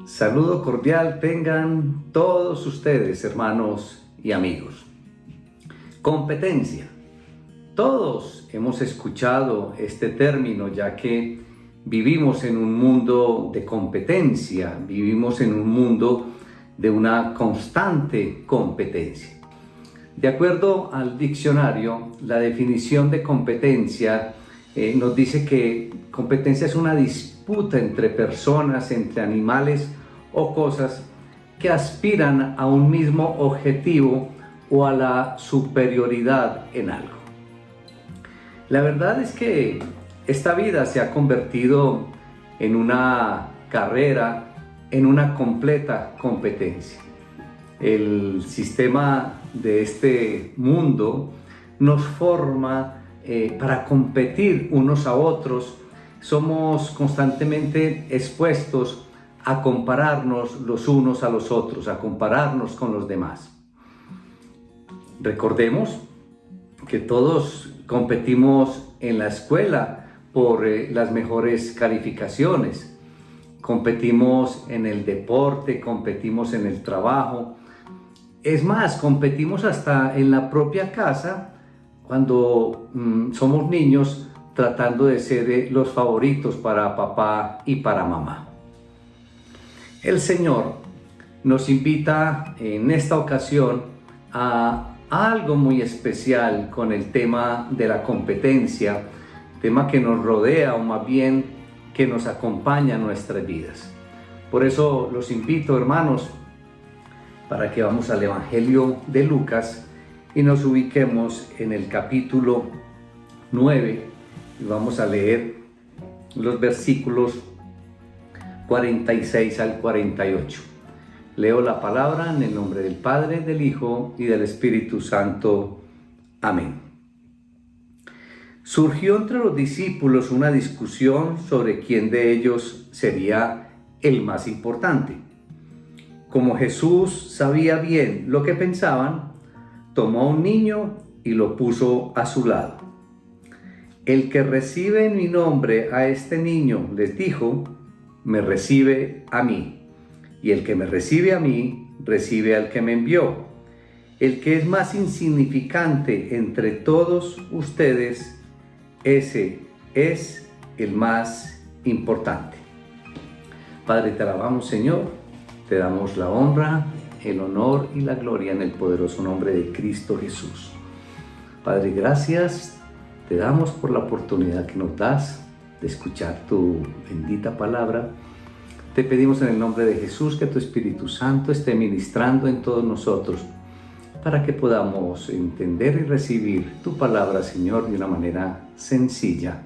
Saludo cordial tengan todos ustedes, hermanos y amigos. Competencia. Todos hemos escuchado este término, ya que vivimos en un mundo de competencia, vivimos en un mundo de una constante competencia. De acuerdo al diccionario, la definición de competencia nos dice que competencia es una disputa entre personas, entre animales o cosas que aspiran a un mismo objetivo o a la superioridad en algo. La verdad es que esta vida se ha convertido en una carrera, en una completa competencia. El sistema de este mundo nos forma para competir unos a otros. Somos constantemente expuestos a compararnos los unos a los otros, a compararnos con los demás. Recordemos que todos competimos en la escuela por las mejores calificaciones. Competimos en el deporte, competimos en el trabajo. Es más, competimos hasta en la propia casa cuando somos niños, tratando de ser los favoritos para papá y para mamá. El Señor nos invita en esta ocasión a algo muy especial con el tema de la competencia, tema que nos rodea o más bien que nos acompaña en nuestras vidas. Por eso los invito, hermanos, para que vamos al Evangelio de Lucas y nos ubiquemos en el capítulo 9 y vamos a leer los versículos 46 al 48. Leo la palabra en el nombre del Padre, del Hijo y del Espíritu Santo. Amén. Surgió entre los discípulos una discusión sobre quién de ellos sería el más importante. Como Jesús sabía bien lo que pensaban, tomó a un niño y lo puso a su lado. El que recibe en mi nombre a este niño, les dijo, me recibe a mí, y el que me recibe a mí, recibe al que me envió. El que es más insignificante entre todos ustedes, ese es el más importante. Padre, te alabamos, Señor, te damos la honra, el honor y la gloria en el poderoso nombre de Cristo Jesús. Padre, gracias te damos por la oportunidad que nos das de escuchar tu bendita palabra. Te pedimos en el nombre de Jesús que tu Espíritu Santo esté ministrando en todos nosotros para que podamos entender y recibir tu palabra, Señor, de una manera sencilla,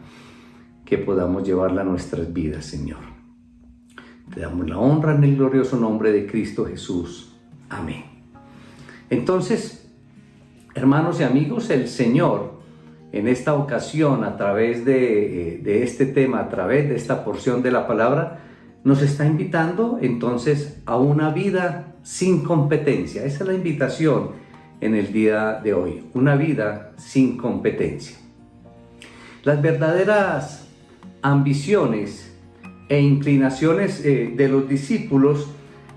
que podamos llevarla a nuestras vidas, Señor. Te damos la honra en el glorioso nombre de Cristo Jesús. Amén. Entonces, hermanos y amigos, el Señor en esta ocasión, a través de este tema, a través de esta porción de la palabra, nos está invitando entonces a una vida sin competencia. Esa es la invitación en el día de hoy, una vida sin competencia. Las verdaderas ambiciones e inclinaciones de los discípulos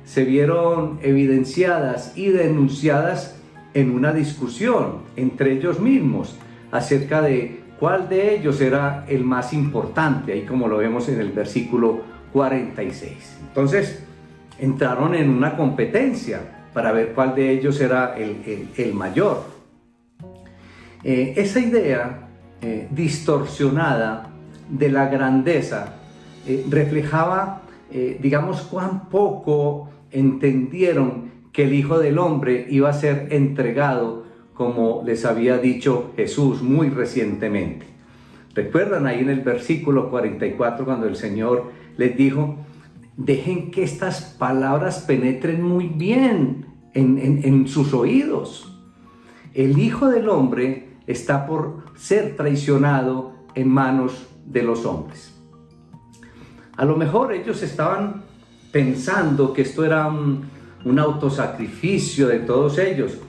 se vieron evidenciadas y denunciadas en una discusión entre ellos mismos acerca de cuál de ellos era el más importante, ahí como lo vemos en el versículo 46. Entonces entraron en una competencia para ver cuál de ellos era el mayor. Esa idea distorsionada de la grandeza reflejaba, digamos, cuán poco entendieron que el Hijo del Hombre iba a ser entregado, como les había dicho Jesús muy recientemente. ¿Recuerdan ahí en el versículo 44 cuando el Señor les dijo, dejen que estas palabras penetren muy bien en sus oídos? El Hijo del Hombre está por ser traicionado en manos de los hombres. A lo mejor ellos estaban pensando que esto era un autosacrificio de todos ellos,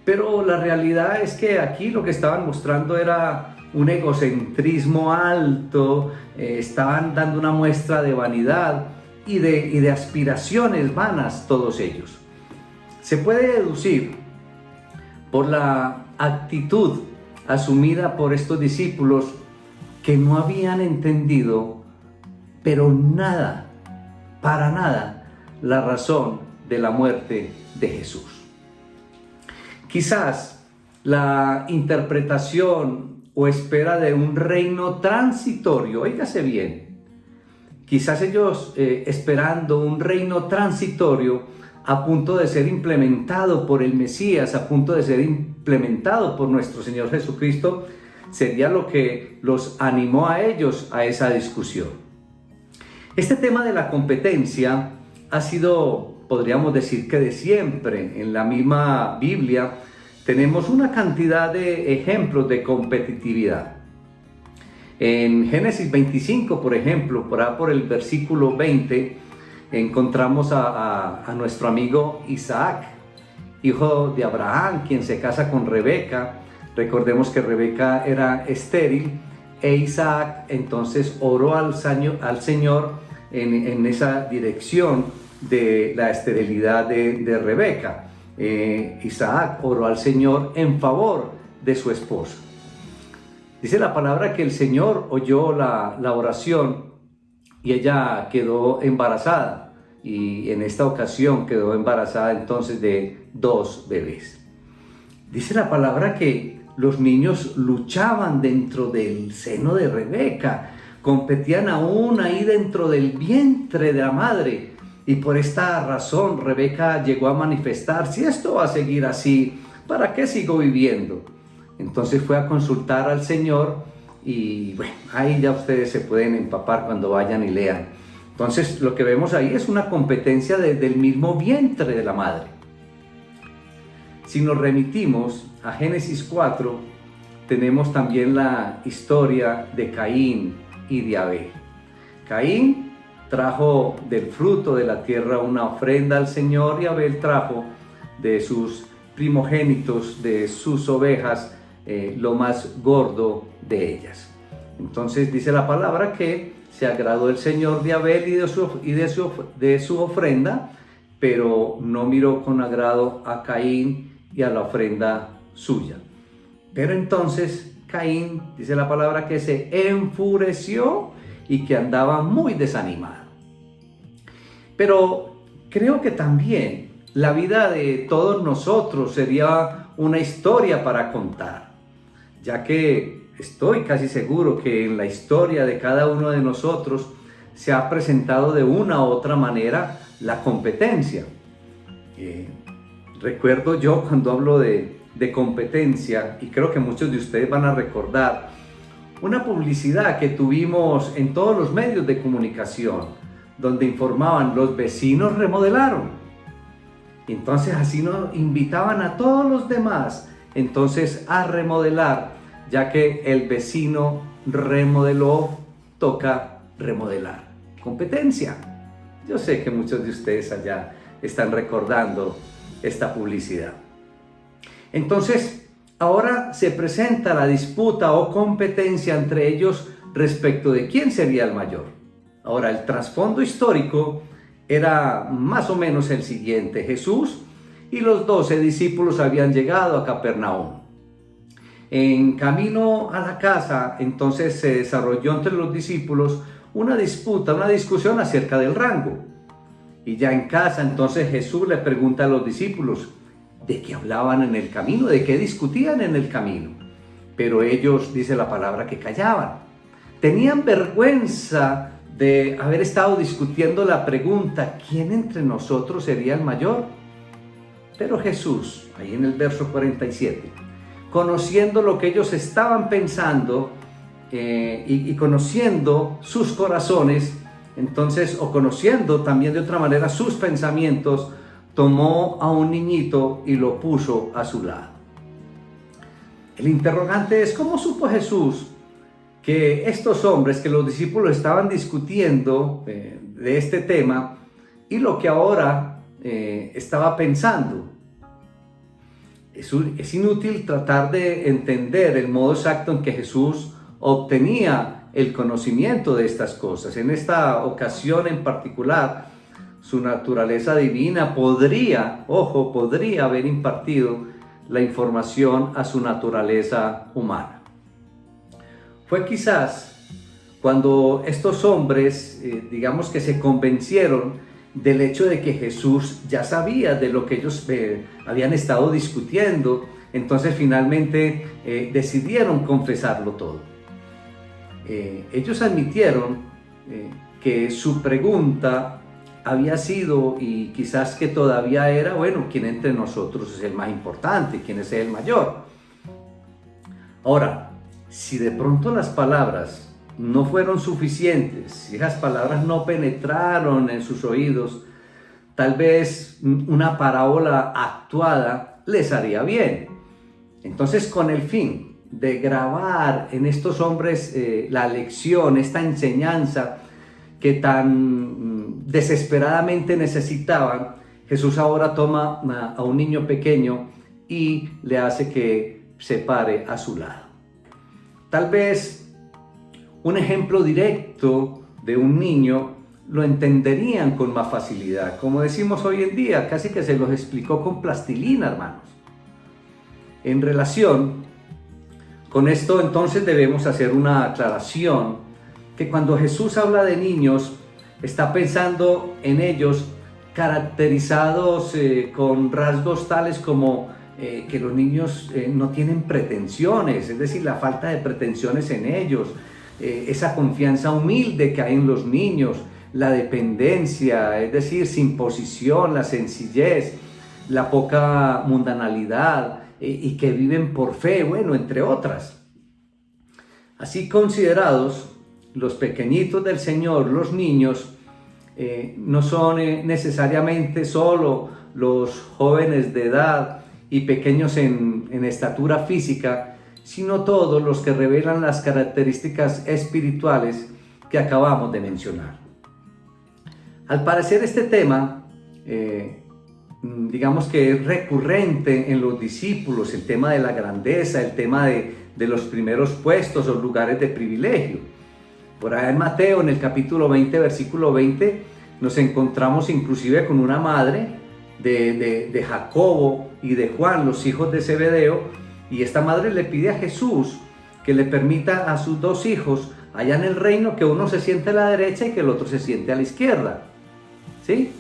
pero la realidad es que aquí lo que estaban mostrando era un egocentrismo alto, estaban dando una muestra de vanidad y de aspiraciones vanas todos ellos. Se puede deducir por la actitud asumida por estos discípulos que no habían entendido, pero nada, para nada, la razón de la muerte de Jesús. Quizás la interpretación o espera de un reino transitorio, óigase bien, quizás ellos esperando un reino transitorio a punto de ser implementado por el Mesías, a punto de ser implementado por nuestro Señor Jesucristo, sería lo que los animó a ellos a esa discusión. Este tema de la competencia ha sido, podríamos decir que de siempre. En la misma Biblia tenemos una cantidad de ejemplos de competitividad. En Génesis 25, por ejemplo, por el versículo 20, encontramos a nuestro amigo Isaac, hijo de Abraham, quien se casa con Rebeca. Recordemos que Rebeca era estéril e Isaac entonces oró al Señor en esa dirección de la esterilidad de Rebeca. Isaac oró al Señor en favor de su esposa. Dice la palabra que el Señor oyó la oración y ella quedó embarazada, y en esta ocasión quedó embarazada entonces de 2 bebés. Dice la palabra que los niños luchaban dentro del seno de Rebeca, competían aún ahí dentro del vientre de la madre, y por esta razón Rebeca llegó a manifestar: si esto va a seguir así, ¿para qué sigo viviendo? Entonces fue a consultar al Señor, y bueno, ahí ya ustedes se pueden empapar cuando vayan y lean. Entonces lo que vemos ahí es una competencia desde el mismo vientre de la madre. Si nos remitimos a Génesis 4, tenemos también la historia de Caín y de Abel. Caín trajo del fruto de la tierra una ofrenda al Señor, y Abel trajo de sus primogénitos, de sus ovejas, lo más gordo de ellas. Entonces dice la palabra que se agradó el Señor de Abel y de su ofrenda, pero no miró con agrado a Caín y a la ofrenda suya. Pero entonces Caín, dice la palabra, que se enfureció y que andaba muy desanimado. Pero creo que también la vida de todos nosotros sería una historia para contar, ya que estoy casi seguro que en la historia de cada uno de nosotros se ha presentado de una u otra manera la competencia. Recuerdo yo, cuando hablo de competencia, y creo que muchos de ustedes van a recordar, una publicidad que tuvimos en todos los medios de comunicación, donde informaban: los vecinos remodelaron. Entonces así nos invitaban a todos los demás entonces a remodelar, ya que el vecino remodeló, toca remodelar. Competencia. Yo sé que muchos de ustedes allá están recordando esta publicidad. Entonces, ahora se presenta la disputa o competencia entre ellos respecto de quién sería el mayor. Ahora, el trasfondo histórico era más o menos el siguiente: Jesús y los 12 discípulos habían llegado a Capernaum. En camino a la casa, entonces se desarrolló entre los discípulos una disputa, una discusión acerca del rango. Y ya en casa, entonces Jesús le pregunta a los discípulos de qué hablaban en el camino, de qué discutían en el camino. Pero ellos, dice la palabra, que callaban. Tenían vergüenza de haber estado discutiendo la pregunta: ¿quién entre nosotros sería el mayor? Pero Jesús, ahí en el verso 47, conociendo lo que ellos estaban pensando y conociendo sus corazones, entonces, o conociendo también de otra manera sus pensamientos, tomó a un niñito y lo puso a su lado. El interrogante es: ¿cómo supo Jesús que estos hombres, que los discípulos estaban discutiendo de este tema, y lo que ahora estaba pensando? Es inútil tratar de entender el modo exacto en que Jesús obtenía el conocimiento de estas cosas. En esta ocasión en particular, su naturaleza divina podría haber impartido la información a su naturaleza humana. Fue quizás cuando estos hombres, digamos que se convencieron del hecho de que Jesús ya sabía de lo que ellos habían estado discutiendo, entonces finalmente decidieron confesarlo todo. Ellos admitieron que su pregunta había sido, y quizás que todavía era, bueno, ¿quién entre nosotros es el más importante? ¿Quién es el mayor? Ahora, si de pronto las palabras no fueron suficientes, si esas palabras no penetraron en sus oídos, tal vez una parábola actuada les haría bien. Entonces, con el fin de grabar en estos hombres la lección, esta enseñanza que tan desesperadamente necesitaban, Jesús ahora toma a un niño pequeño y le hace que se pare a su lado. Tal vez un ejemplo directo de un niño lo entenderían con más facilidad. Como decimos hoy en día, casi que se los explicó con plastilina, hermanos. En relación con esto, entonces debemos hacer una aclaración, que cuando Jesús habla de niños, está pensando en ellos caracterizados con rasgos tales como que los niños no tienen pretensiones, es decir, la falta de pretensiones en ellos, esa confianza humilde que hay en los niños, la dependencia, es decir, sin posición, la sencillez, la poca mundanalidad y que viven por fe, bueno, entre otras. Así considerados, los pequeñitos del Señor, los niños, no son necesariamente solo los jóvenes de edad y pequeños en estatura física, sino todos los que revelan las características espirituales que acabamos de mencionar. Al parecer este tema, digamos que es recurrente en los discípulos, el tema de la grandeza, el tema de los primeros puestos o lugares de privilegio. Por allá en Mateo, en el capítulo 20, versículo 20, nos encontramos inclusive con una madre de Jacobo y de Juan, los hijos de Zebedeo, y esta madre le pide a Jesús que le permita a sus dos hijos allá en el reino que uno se siente a la derecha y que el otro se siente a la izquierda. ¿Sí?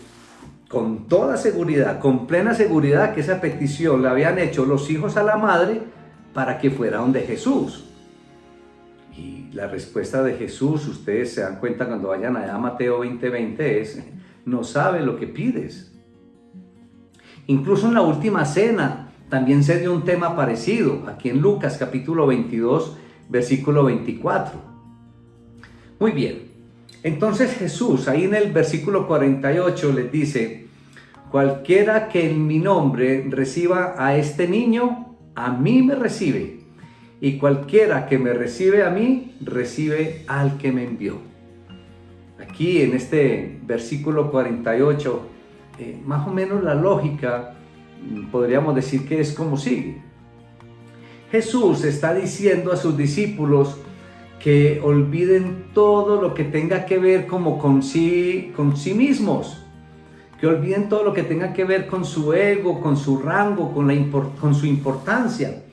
Con toda seguridad, con plena seguridad que esa petición la habían hecho los hijos a la madre para que fuera donde Jesús. Y la respuesta de Jesús, ustedes se dan cuenta cuando vayan allá a Mateo 20:20, es: no sabe lo que pides. Incluso en la última cena también se dio un tema parecido, aquí en Lucas capítulo 22, versículo 24. Muy bien, entonces Jesús ahí en el versículo 48 les dice: cualquiera que en mi nombre reciba a este niño, a mí me recibe. Y cualquiera que me recibe a mí, recibe al que me envió. Aquí en este versículo 48, más o menos la lógica, podríamos decir que es como sigue. Jesús está diciendo a sus discípulos que olviden todo lo que tenga que ver como con sí mismos, que olviden todo lo que tenga que ver con su ego, con su rango, con su importancia,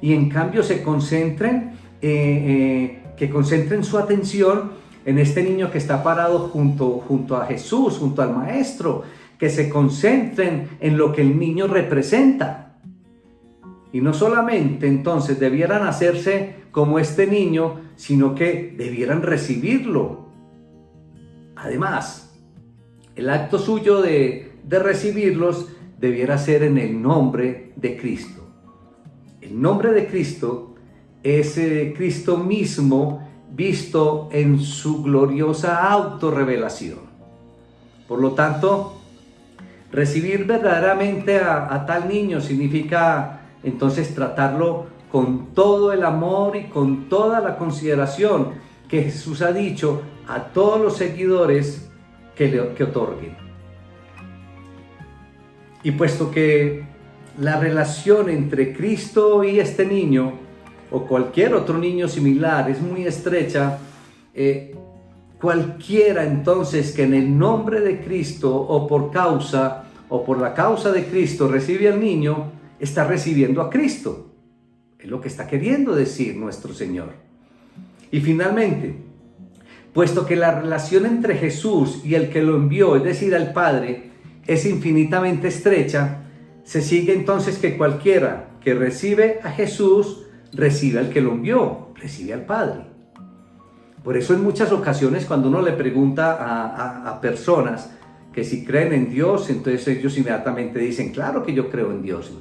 y en cambio se concentren, que concentren su atención en este niño que está parado junto a Jesús, junto al Maestro, que se concentren en lo que el niño representa. Y no solamente entonces debieran hacerse como este niño, sino que debieran recibirlo. Además, el acto suyo de recibirlos debiera ser en el nombre de Cristo. El nombre de Cristo es Cristo mismo visto en su gloriosa autorrevelación. Por lo tanto, recibir verdaderamente a tal niño significa entonces tratarlo con todo el amor y con toda la consideración que Jesús ha dicho a todos los seguidores que otorguen. Y puesto que la relación entre Cristo y este niño o cualquier otro niño similar es muy estrecha, Cualquiera entonces que en el nombre de Cristo o por la causa de Cristo recibe al niño, está recibiendo a Cristo. Es lo que está queriendo decir nuestro Señor. Y finalmente, puesto que la relación entre Jesús y el que lo envió, es decir, al Padre, es infinitamente estrecha, se sigue entonces que cualquiera que recibe a Jesús, recibe al que lo envió, recibe al Padre. Por eso en muchas ocasiones cuando uno le pregunta a personas que si creen en Dios, entonces ellos inmediatamente dicen, claro que yo creo en Dios.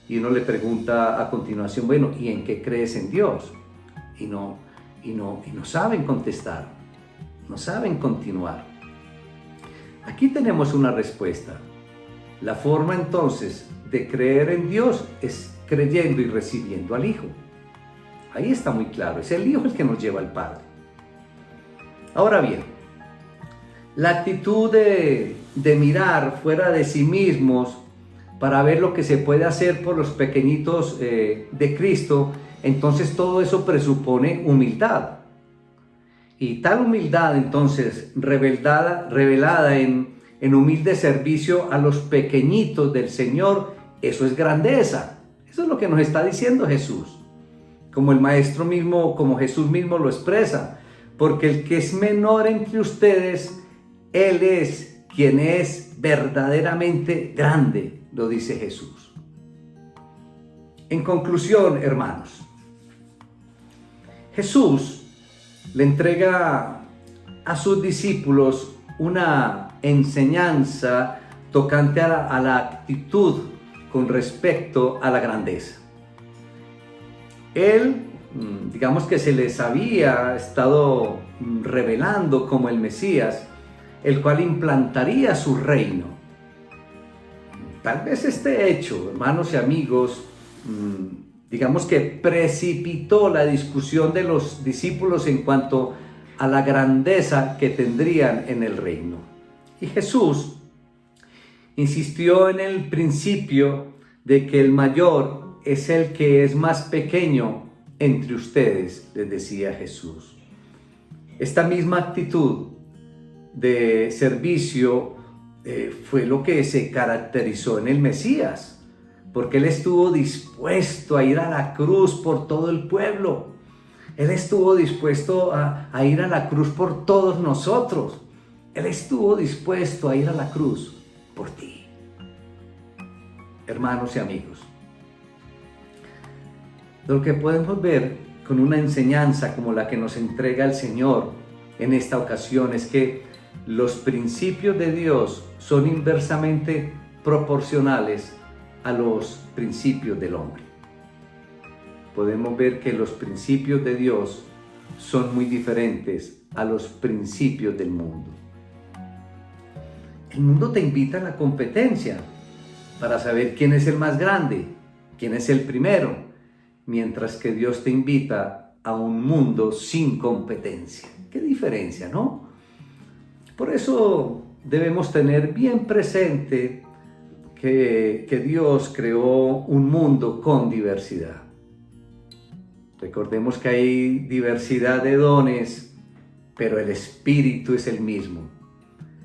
Y uno le pregunta a continuación, bueno, ¿y en qué crees en Dios? Y no saben contestar, no saben continuar. Aquí tenemos una respuesta. La forma entonces de creer en Dios es creyendo y recibiendo al Hijo. Ahí está muy claro, es el Hijo el que nos lleva al Padre. Ahora bien, la actitud de mirar fuera de sí mismos para ver lo que se puede hacer por los pequeñitos de Cristo, entonces todo eso presupone humildad. Y tal humildad entonces revelada en humilde servicio a los pequeñitos del Señor, eso es grandeza. Eso es lo que nos está diciendo Jesús. Como el Maestro mismo, como Jesús mismo lo expresa. Porque el que es menor entre ustedes, Él es quien es verdaderamente grande, lo dice Jesús. En conclusión, hermanos, Jesús le entrega a sus discípulos una enseñanza tocante a la actitud con respecto a la grandeza. Él, digamos que se les había estado revelando como el Mesías, el cual implantaría su reino. Tal vez este hecho, hermanos y amigos, digamos que precipitó la discusión de los discípulos en cuanto a la grandeza que tendrían en el reino. Y Jesús insistió en el principio de que el mayor es el que es más pequeño entre ustedes, les decía Jesús. Esta misma actitud de servicio fue lo que se caracterizó en el Mesías, porque Él estuvo dispuesto a ir a la cruz por todo el pueblo. Él estuvo dispuesto a ir a la cruz por todos nosotros. Él estuvo dispuesto a ir a la cruz por ti. Hermanos y amigos, lo que podemos ver con una enseñanza como la que nos entrega el Señor en esta ocasión es que los principios de Dios son inversamente proporcionales a los principios del hombre. Podemos ver que los principios de Dios son muy diferentes a los principios del mundo. El mundo te invita a la competencia para saber quién es el más grande, quién es el primero, mientras que Dios te invita a un mundo sin competencia. ¡Qué diferencia!, ¿no? Por eso debemos tener bien presente que Dios creó un mundo con diversidad. Recordemos que hay diversidad de dones, pero el Espíritu es el mismo.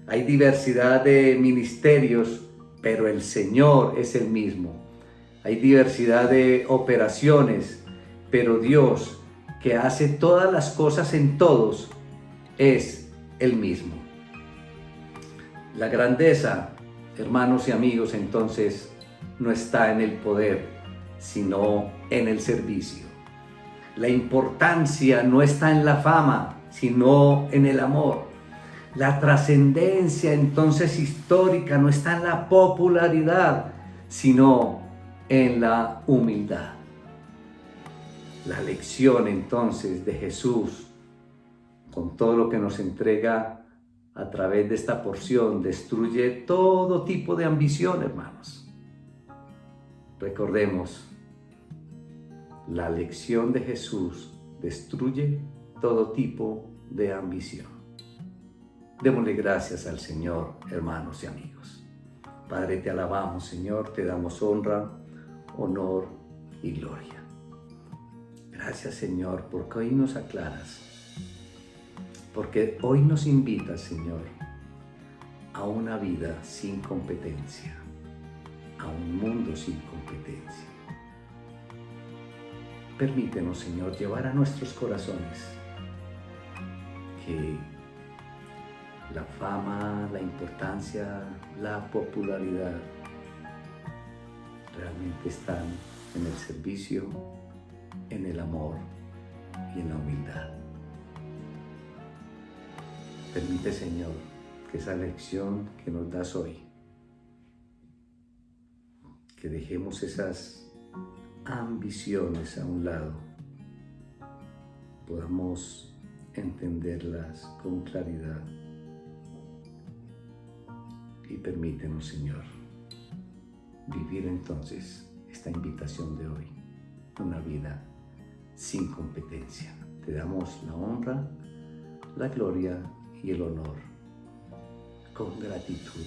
Hay diversidad de ministerios, pero el Señor es el mismo. Hay diversidad de operaciones, pero Dios, que hace todas las cosas en todos, es el mismo. La grandeza, hermanos y amigos, entonces, no está en el poder, sino en el servicio. La importancia no está en la fama, sino en el amor. La trascendencia, entonces, histórica no está en la popularidad, sino en la humildad. La lección, entonces, de Jesús, con todo lo que nos entrega a través de esta porción, destruye todo tipo de ambición, hermanos. Recordemos, la lección de Jesús destruye todo tipo de ambición. Démosle gracias al Señor, hermanos y amigos. Padre, te alabamos, Señor, te damos honra, honor y gloria. Gracias, Señor, porque hoy nos aclaras porque hoy nos invita, Señor, a una vida sin competencia, a un mundo sin competencia. Permítenos, Señor, llevar a nuestros corazones que la fama, la importancia, la popularidad realmente están en el servicio, en el amor y en la humildad. Permite, Señor, que esa lección que nos das hoy, que dejemos esas ambiciones a un lado, podamos entenderlas con claridad. Y permítenos, Señor, vivir entonces esta invitación de hoy, una vida sin competencia. Te damos la honra, la gloria y el honor, con gratitud,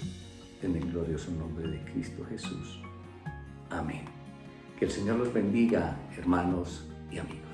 en el glorioso nombre de Cristo Jesús. Amén. Que el Señor los bendiga, hermanos y amigos.